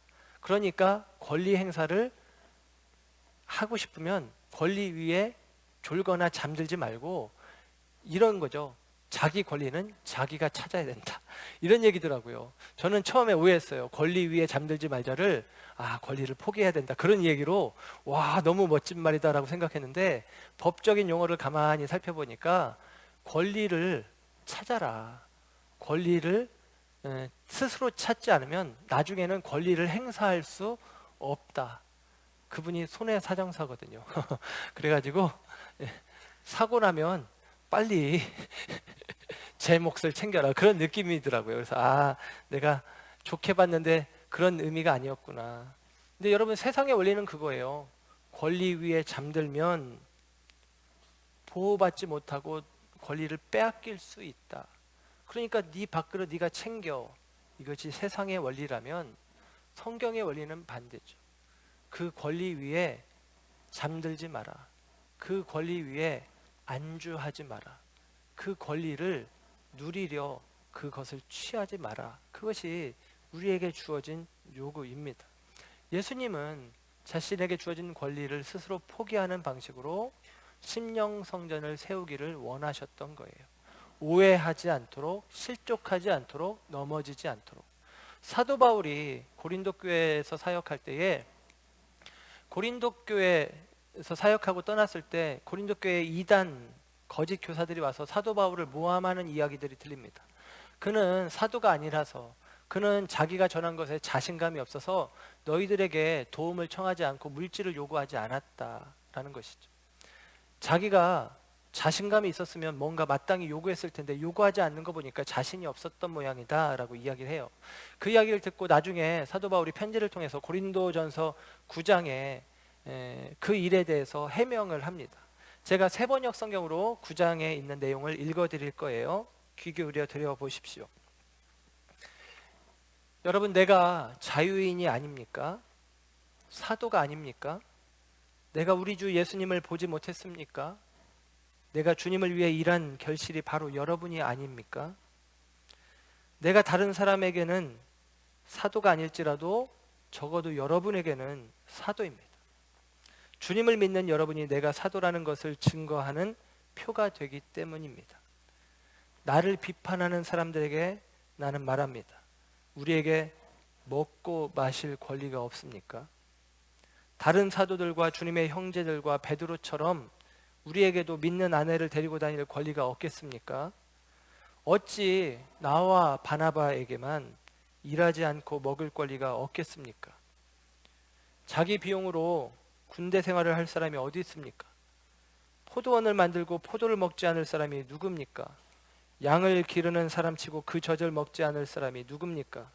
그러니까 권리 행사를 하고 싶으면 권리 위에 졸거나 잠들지 말고 이런 거죠. 자기 권리는 자기가 찾아야 된다. 이런 얘기더라고요. 저는 처음에 오해했어요. 권리 위에 잠들지 말자를 권리를 포기해야 된다. 그런 얘기로 와, 너무 멋진 말이다라고 생각했는데 법적인 용어를 가만히 살펴보니까 권리를 찾아라. 권리를 스스로 찾지 않으면 나중에는 권리를 행사할 수 없다. 그분이 손해사정사거든요. 그래가지고 사고 나면 빨리 제 몫을 챙겨라, 그런 느낌이더라고요. 그래서 내가 좋게 봤는데 그런 의미가 아니었구나. 근데 여러분, 세상의 원리는 그거예요. 권리 위에 잠들면 보호받지 못하고 권리를 빼앗길 수 있다. 그러니까 네 밥그릇 네가 챙겨. 이것이 세상의 원리라면 성경의 원리는 반대죠. 그 권리 위에 잠들지 마라. 그 권리 위에 안주하지 마라. 그 권리를 누리려 그것을 취하지 마라. 그것이 우리에게 주어진 요구입니다. 예수님은 자신에게 주어진 권리를 스스로 포기하는 방식으로 심령 성전을 세우기를 원하셨던 거예요. 오해하지 않도록, 실족하지 않도록, 넘어지지 않도록. 사도 바울이 고린도 교회에서 사역할 때에, 고린도 교회에서 사역하고 떠났을 때 고린도 교회 이단 거짓 교사들이 와서 사도 바울을 모함하는 이야기들이 들립니다. 그는 사도가 아니라서, 그는 자기가 전한 것에 자신감이 없어서 너희들에게 도움을 청하지 않고 물질을 요구하지 않았다라는 것이죠. 자기가 자신감이 있었으면 뭔가 마땅히 요구했을 텐데 요구하지 않는 거 보니까 자신이 없었던 모양이다 라고 이야기를 해요. 그 이야기를 듣고 나중에 사도 바울이 편지를 통해서 고린도전서 9장에 그 일에 대해서 해명을 합니다. 제가 세번역 성경으로 9장에 있는 내용을 읽어드릴 거예요. 귀 기울여 들여보십시오. 여러분, 내가 자유인이 아닙니까? 사도가 아닙니까? 내가 우리 주 예수님을 보지 못했습니까? 내가 주님을 위해 일한 결실이 바로 여러분이 아닙니까? 내가 다른 사람에게는 사도가 아닐지라도 적어도 여러분에게는 사도입니다. 주님을 믿는 여러분이 내가 사도라는 것을 증거하는 표가 되기 때문입니다. 나를 비판하는 사람들에게 나는 말합니다. 우리에게 먹고 마실 권리가 없습니까? 다른 사도들과 주님의 형제들과 베드로처럼 우리에게도 믿는 아내를 데리고 다닐 권리가 없겠습니까? 어찌 나와 바나바에게만 일하지 않고 먹을 권리가 없겠습니까? 자기 비용으로 군대 생활을 할 사람이 어디 있습니까? 포도원을 만들고 포도를 먹지 않을 사람이 누굽니까? 양을 기르는 사람치고 그 젖을 먹지 않을 사람이 누굽니까?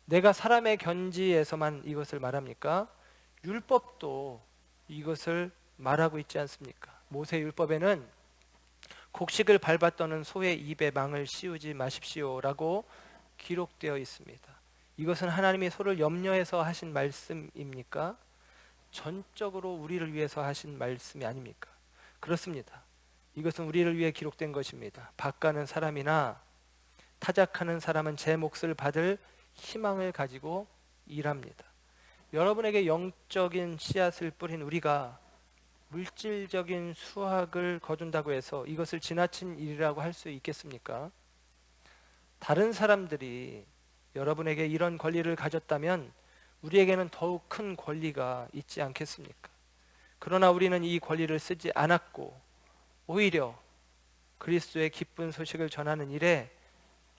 내가 사람의 견지에서만 이것을 말합니까? 율법도 이것을 말하고 있지 않습니까? 모세 율법에는 곡식을 밟아 떠는 소의 입에 망을 씌우지 마십시오라고 기록되어 있습니다. 이것은 하나님이 소를 염려해서 하신 말씀입니까? 전적으로 우리를 위해서 하신 말씀이 아닙니까? 그렇습니다. 이것은 우리를 위해 기록된 것입니다. 밭가는 사람이나 타작하는 사람은 제 몫을 받을 희망을 가지고 일합니다. 여러분에게 영적인 씨앗을 뿌린 우리가 물질적인 수확을 거둔다고 해서 이것을 지나친 일이라고 할 수 있겠습니까? 다른 사람들이 여러분에게 이런 권리를 가졌다면 우리에게는 더욱 큰 권리가 있지 않겠습니까? 그러나 우리는 이 권리를 쓰지 않았고 오히려 그리스도의 기쁜 소식을 전하는 일에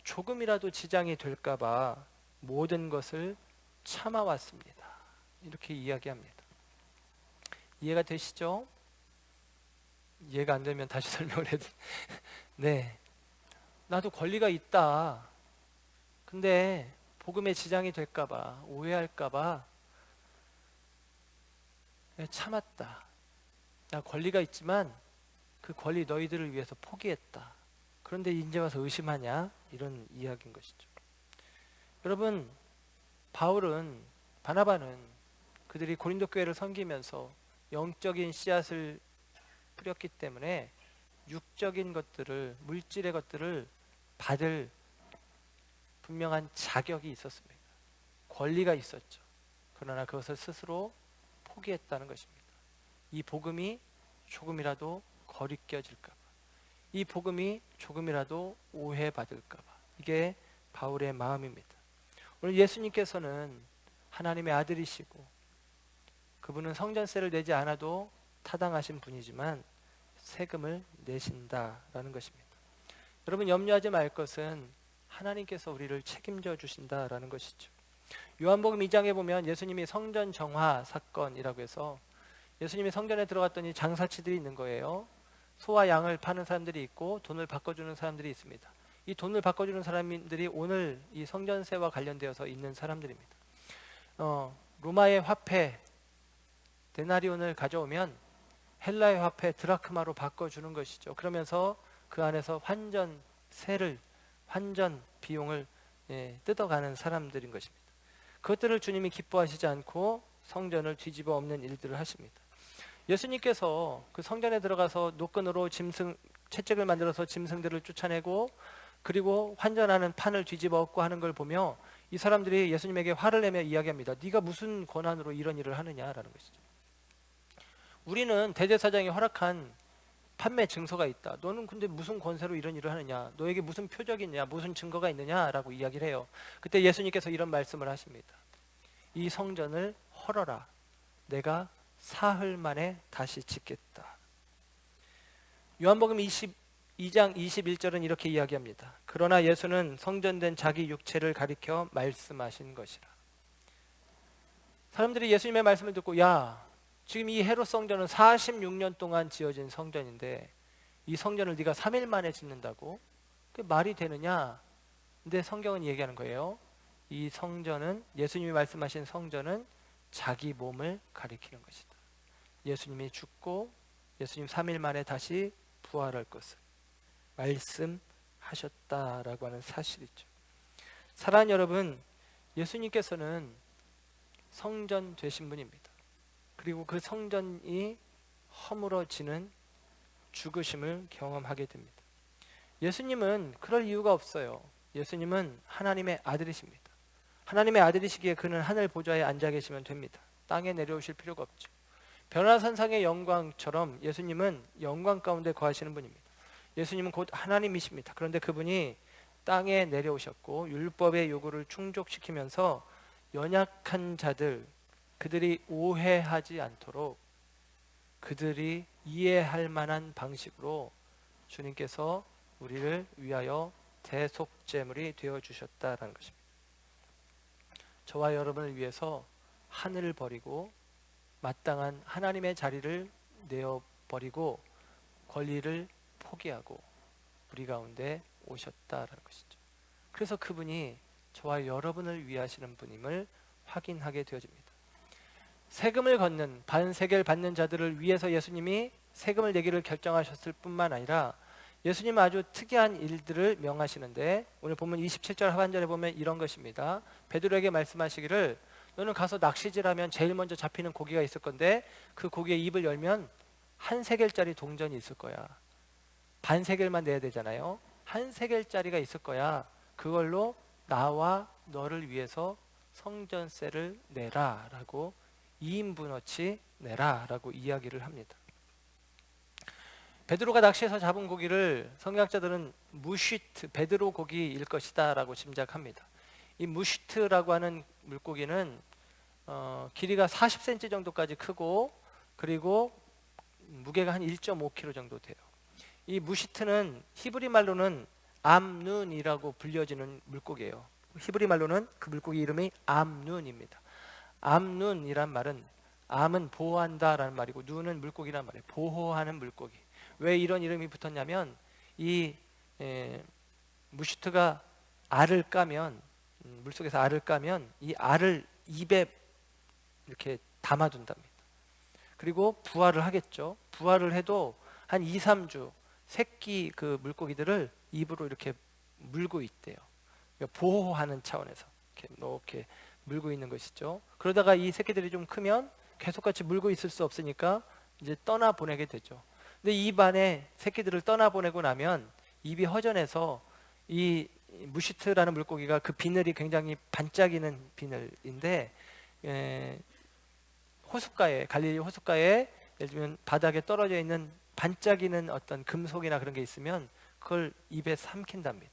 조금이라도 지장이 될까 봐 모든 것을 참아왔습니다. 이렇게 이야기합니다. 이해가 되시죠? 이해가 안 되면 다시 설명을 해도 네, 나도 권리가 있다. 근데 복음에 지장이 될까 봐, 오해할까 봐 참았다. 나 권리가 있지만 그 권리 너희들을 위해서 포기했다. 그런데 이제 와서 의심하냐? 이런 이야기인 것이죠. 여러분, 바나바는 그들이 고린도 교회를 섬기면서 영적인 씨앗을 뿌렸기 때문에 육적인 것들을, 물질의 것들을 받을 분명한 자격이 있었습니다. 권리가 있었죠. 그러나 그것을 스스로 포기했다는 것입니다. 이 복음이 조금이라도 거리껴질까 봐, 이 복음이 조금이라도 오해받을까 봐. 이게 바울의 마음입니다. 오늘 예수님께서는 하나님의 아들이시고 그분은 성전세를 내지 않아도 타당하신 분이지만 세금을 내신다라는 것입니다. 여러분, 염려하지 말 것은 하나님께서 우리를 책임져 주신다라는 것이죠. 요한복음 2장에 보면 예수님이 성전 정화 사건이라고 해서 예수님이 성전에 들어갔더니 장사치들이 있는 거예요. 소와 양을 파는 사람들이 있고 돈을 바꿔주는 사람들이 있습니다. 이 돈을 바꿔주는 사람들이 오늘 이 성전세와 관련되어서 있는 사람들입니다. 로마의 화폐 데나리온을 가져오면 헬라의 화폐 드라크마로 바꿔주는 것이죠. 그러면서 그 안에서 환전 비용을 뜯어가는 사람들인 것입니다. 그것들을 주님이 기뻐하시지 않고 성전을 뒤집어 엎는 일들을 하십니다. 예수님께서 그 성전에 들어가서 노끈으로 채찍을 만들어서 짐승들을 쫓아내고 그리고 환전하는 판을 뒤집어 엎고 하는 걸 보며 이 사람들이 예수님에게 화를 내며 이야기합니다. 네가 무슨 권한으로 이런 일을 하느냐라는 것이죠. 우리는 대제사장이 허락한 판매 증서가 있다. 너는 근데 무슨 권세로 이런 일을 하느냐? 너에게 무슨 표적이 있냐? 무슨 증거가 있느냐라고 이야기를 해요. 그때 예수님께서 이런 말씀을 하십니다. 이 성전을 헐어라. 내가 사흘 만에 다시 짓겠다. 요한복음 22장 21절은 이렇게 이야기합니다. 그러나 예수는 성전된 자기 육체를 가리켜 말씀하신 것이라. 사람들이 예수님의 말씀을 듣고 야, 지금 이 헤롯 성전은 46년 동안 지어진 성전인데 이 성전을 네가 3일 만에 짓는다고? 그게 말이 되느냐? 근데 성경은 얘기하는 거예요. 이 성전은, 예수님이 말씀하신 성전은 자기 몸을 가리키는 것이다. 예수님이 죽고 예수님 3일 만에 다시 부활할 것을 말씀하셨다라고 하는 사실이죠. 사랑하는 여러분, 예수님께서는 성전 되신 분입니다. 그리고 그 성전이 허물어지는 죽으심을 경험하게 됩니다. 예수님은 그럴 이유가 없어요. 예수님은 하나님의 아들이십니다. 하나님의 아들이시기에 그는 하늘 보좌에 앉아 계시면 됩니다. 땅에 내려오실 필요가 없죠. 변화산상의 영광처럼 예수님은 영광 가운데 거하시는 분입니다. 예수님은 곧 하나님이십니다. 그런데 그분이 땅에 내려오셨고 율법의 요구를 충족시키면서 연약한 자들, 그들이 오해하지 않도록 그들이 이해할 만한 방식으로 주님께서 우리를 위하여 대속제물이 되어주셨다는 것입니다. 저와 여러분을 위해서 하늘을 버리고 마땅한 하나님의 자리를 내어버리고 권리를 포기하고 우리 가운데 오셨다는 것이죠. 그래서 그분이 저와 여러분을 위하시는 분임을 확인하게 되어집니다. 세금을 걷는 반세겔 받는 자들을 위해서 예수님이 세금을 내기를 결정하셨을 뿐만 아니라 예수님은 아주 특이한 일들을 명하시는데 오늘 본문 27절 하반절에 보면 이런 것입니다. 베드로에게 말씀하시기를 너는 가서 낚시질하면 제일 먼저 잡히는 고기가 있을 건데 그 고기의 입을 열면 한 세겔짜리 동전이 있을 거야. 반 세겔만 내야 되잖아요. 한 세겔짜리가 있을 거야. 그걸로 나와 너를 위해서 성전세를 내라 라고 2인분어치 내라 라고 이야기를 합니다. 베드로가 낚시해서 잡은 고기를 성경학자들은 무쉬트, 베드로 고기일 것이다 라고 짐작합니다. 이 무쉬트라고 하는 물고기는 길이가 40cm 정도까지 크고 그리고 무게가 한 1.5kg 정도 돼요. 이 무쉬트는 히브리 말로는 암눈이라고 불려지는 물고기예요. 히브리 말로는 그 물고기 이름이 암눈입니다. 암눈이란 말은 암은 보호한다라는 말이고 눈은 물고기란 말이에요. 보호하는 물고기. 왜 이런 이름이 붙었냐면 이 무쉬트가 알을 까면 물속에서 알을 까면 이 알을 입에 이렇게 담아둔답니다. 그리고 부화를 하겠죠. 부화를 해도 한 2, 3주 새끼 그 물고기들을 입으로 이렇게 물고 있대요. 그러니까 보호하는 차원에서 이렇게 물고 있는 것이죠. 그러다가 이 새끼들이 좀 크면 계속 같이 물고 있을 수 없으니까 이제 떠나보내게 되죠. 근데 입 안에 새끼들을 떠나보내고 나면 입이 허전해서 이 무시트라는 물고기가 그 비늘이 굉장히 반짝이는 비늘인데 호숫가에 갈릴리 호숫가에 예를 들면 바닥에 떨어져 있는 반짝이는 어떤 금속이나 그런 게 있으면 그걸 입에 삼킨답니다.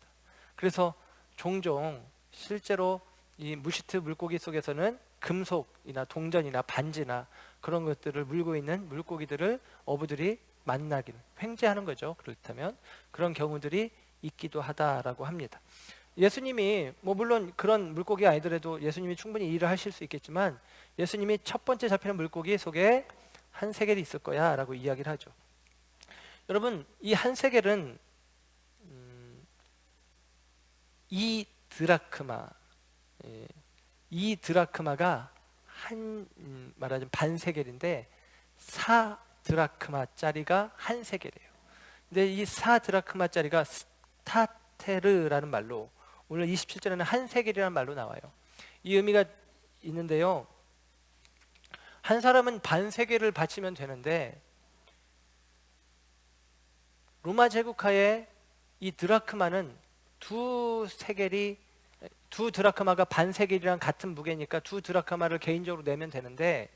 그래서 종종 실제로 이 무시트 물고기 속에서는 금속이나 동전이나 반지나 그런 것들을 물고 있는 물고기들을 어부들이 만나기는 횡재하는 거죠. 그렇다면 그런 경우들이 있기도 하다라고 합니다. 예수님이 물론 그런 물고기 아니더라도 예수님이 충분히 일을 하실 수 있겠지만 예수님이 첫 번째 잡히는 물고기 속에 한 세겔이 있을 거야 라고 이야기를 하죠. 여러분, 이 한 세겔은 이 드라크마, 이 드라크마가 말하자면 반 세겔인데 4 드라크마짜리가 한 세겔이에요. 근데 이 4 드라크마짜리가 스타테르라는 말로 오늘 27절에는 한 세겔이라는 말로 나와요. 이 의미가 있는데요. 한 사람은 반 세겔을 바치면 되는데 로마 제국하에 이 드라크마는 두 드라크마가 반 세겔이랑 같은 무게니까 두 드라크마를 개인적으로 내면 되는데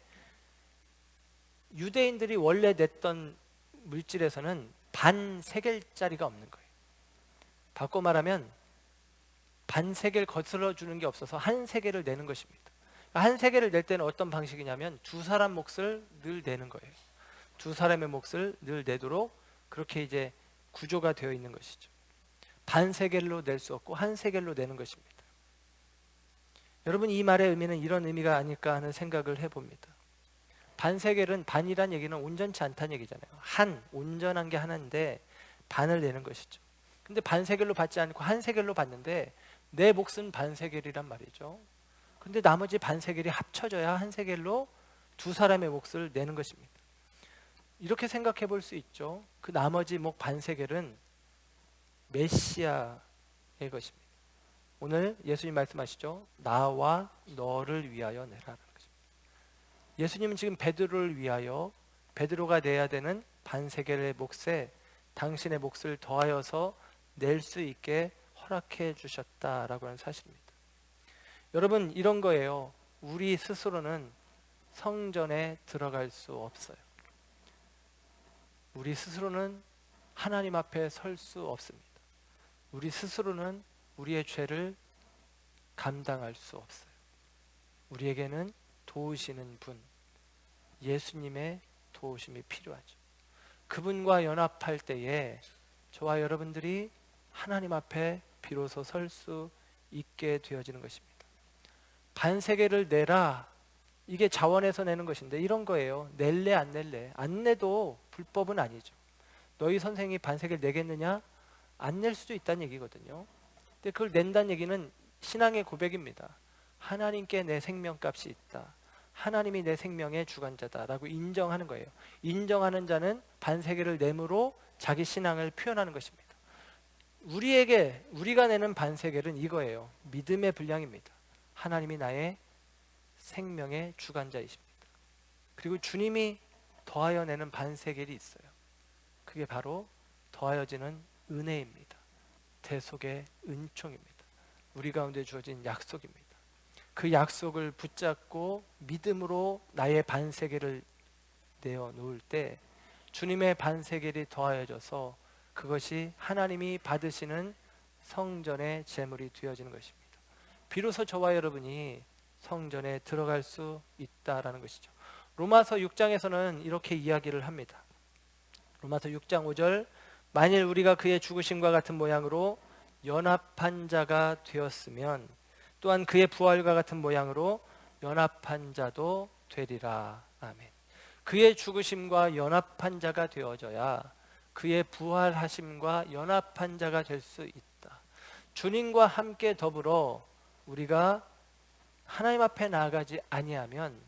유대인들이 원래 냈던 물질에서는 반 세겔짜리가 없는 거예요. 바꿔 말하면 반 세겔 거슬러 주는 게 없어서 한 세겔을 내는 것입니다. 한 세겔을 낼 때는 어떤 방식이냐면 두 사람 몫을 늘 내는 거예요. 두 사람의 몫을 늘 내도록 그렇게 이제 구조가 되어 있는 것이죠. 반 세겔로 낼 수 없고 한 세겔로 내는 것입니다. 여러분, 이 말의 의미는 이런 의미가 아닐까 하는 생각을 해봅니다. 반 세겔은, 반이란 얘기는 온전치 않다는 얘기잖아요. 온전한 게 하나인데 반을 내는 것이죠. 근데 반 세겔로 받지 않고 한 세겔로 받는데 내 몫은 반 세겔이란 말이죠. 근데 나머지 반 세겔이 합쳐져야 한 세겔로 두 사람의 몫을 내는 것입니다. 이렇게 생각해 볼 수 있죠. 그 나머지 목 반 세겔은 메시아의 것입니다. 오늘 예수님 말씀하시죠. 나와 너를 위하여 내라라는 것입니다. 예수님은 지금 베드로를 위하여 베드로가 내야 되는 반 세겔의 몫에 당신의 몫을 더하여서 낼 수 있게 허락해 주셨다라고 하는 사실입니다. 여러분, 이런 거예요. 우리 스스로는 성전에 들어갈 수 없어요. 우리 스스로는 하나님 앞에 설 수 없습니다. 우리 스스로는 우리의 죄를 감당할 수 없어요. 우리에게는 도우시는 분, 예수님의 도우심이 필요하죠. 그분과 연합할 때에 저와 여러분들이 하나님 앞에 비로소 설 수 있게 되어지는 것입니다. 반 세겔을 내라, 이게 자원에서 내는 것인데 이런 거예요. 낼래 안 낼래? 안 내도 불법은 아니죠. 너희 선생이 반 세겔 내겠느냐? 안 낼 수도 있다는 얘기거든요. 근데 그걸 낸다는 얘기는 신앙의 고백입니다. 하나님께 내 생명값이 있다. 하나님이 내 생명의 주관자다라고 인정하는 거예요. 인정하는 자는 반 세겔을 내므로 자기 신앙을 표현하는 것입니다. 우리가 내는 반 세겔은 이거예요. 믿음의 분량입니다. 하나님이 나의 생명의 주관자이십니다. 그리고 주님이 더하여 내는 반 세겔이 있어요. 그게 바로 더하여지는 은혜입니다. 대속의 은총입니다. 우리 가운데 주어진 약속입니다. 그 약속을 붙잡고 믿음으로 나의 반 세겔을 내어 놓을 때 주님의 반 세겔이 더하여져서 그것이 하나님이 받으시는 성전의 제물이 되어지는 것입니다. 비로소 저와 여러분이 성전에 들어갈 수 있다라는 것이죠. 로마서 6장에서는 이렇게 이야기를 합니다. 로마서 6장 5절, 만일 우리가 그의 죽으심과 같은 모양으로 연합한 자가 되었으면 또한 그의 부활과 같은 모양으로 연합한 자도 되리라. 아멘. 그의 죽으심과 연합한 자가 되어져야 그의 부활하심과 연합한 자가 될 수 있다. 주님과 함께 더불어 우리가 하나님 앞에 나아가지 아니하면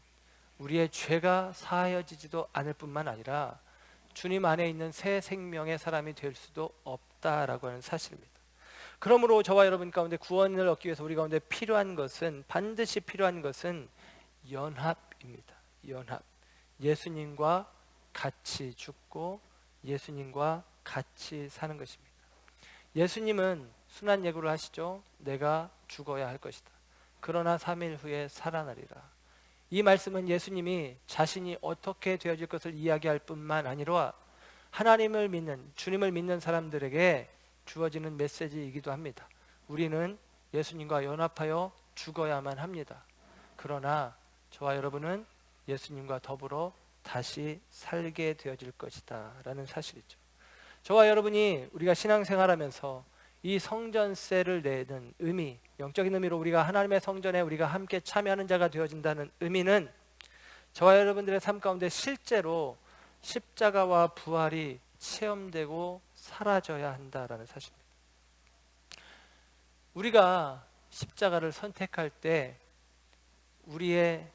우리의 죄가 사하여지지도 않을 뿐만 아니라 주님 안에 있는 새 생명의 사람이 될 수도 없다라고 하는 사실입니다. 그러므로 저와 여러분 가운데 구원을 얻기 위해서 우리 가운데 반드시 필요한 것은 연합입니다. 연합. 예수님과 같이 죽고 예수님과 같이 사는 것입니다. 예수님은 순한 예고를 하시죠. 내가 죽어야 할 것이다. 그러나 3일 후에 살아나리라. 이 말씀은 예수님이 자신이 어떻게 되어질 것을 이야기할 뿐만 아니라 하나님을 믿는, 주님을 믿는 사람들에게 주어지는 메시지이기도 합니다. 우리는 예수님과 연합하여 죽어야만 합니다. 그러나 저와 여러분은 예수님과 더불어 다시 살게 되어질 것이다 라는 사실이죠. 저와 여러분이 우리가 신앙생활하면서 이 성전세를 내는 의미, 영적인 의미로 우리가 하나님의 성전에 우리가 함께 참여하는 자가 되어진다는 의미는 저와 여러분들의 삶 가운데 실제로 십자가와 부활이 체험되고 사라져야 한다라는 사실입니다. 우리가 십자가를 선택할 때 우리의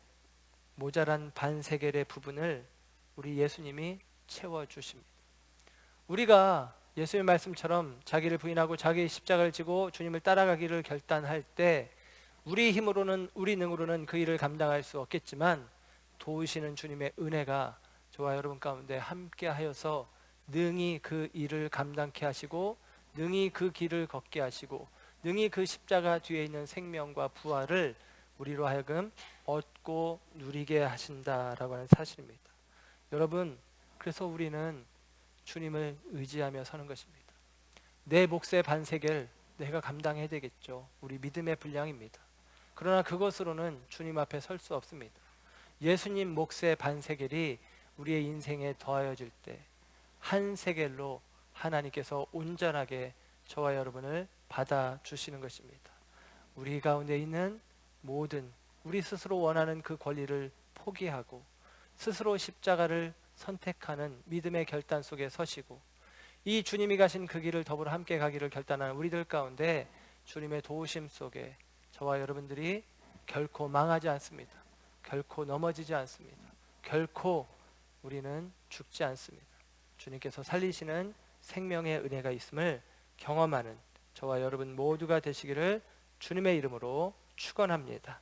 모자란 반세겔의 부분을 우리 예수님이 채워주십니다. 우리가 예수님의 말씀처럼 자기를 부인하고 자기의 십자가를 지고 주님을 따라가기를 결단할 때 우리 힘으로는, 우리 능으로는 그 일을 감당할 수 없겠지만 도우시는 주님의 은혜가 저와 여러분 가운데 함께 하여서 능히 그 일을 감당케 하시고 능히 그 길을 걷게 하시고 능히 그 십자가 뒤에 있는 생명과 부활을 우리로 하여금 얻고 누리게 하신다라고 하는 사실입니다. 여러분, 그래서 우리는 주님을 의지하며 서는 것입니다. 내 몫의 반세겔 내가 감당해야 되겠죠. 우리 믿음의 분량입니다. 그러나 그것으로는 주님 앞에 설 수 없습니다. 예수님 몫의 반세겔이 우리의 인생에 더하여질 때 한 세겔로 하나님께서 온전하게 저와 여러분을 받아주시는 것입니다. 우리 가운데 있는 모든 우리 스스로 원하는 그 권리를 포기하고 스스로 십자가를 선택하는 믿음의 결단 속에 서시고 이 주님이 가신 그 길을 더불어 함께 가기를 결단하는 우리들 가운데 주님의 도우심 속에 저와 여러분들이 결코 망하지 않습니다. 결코 넘어지지 않습니다. 결코 우리는 죽지 않습니다. 주님께서 살리시는 생명의 은혜가 있음을 경험하는 저와 여러분 모두가 되시기를 주님의 이름으로 축원합니다.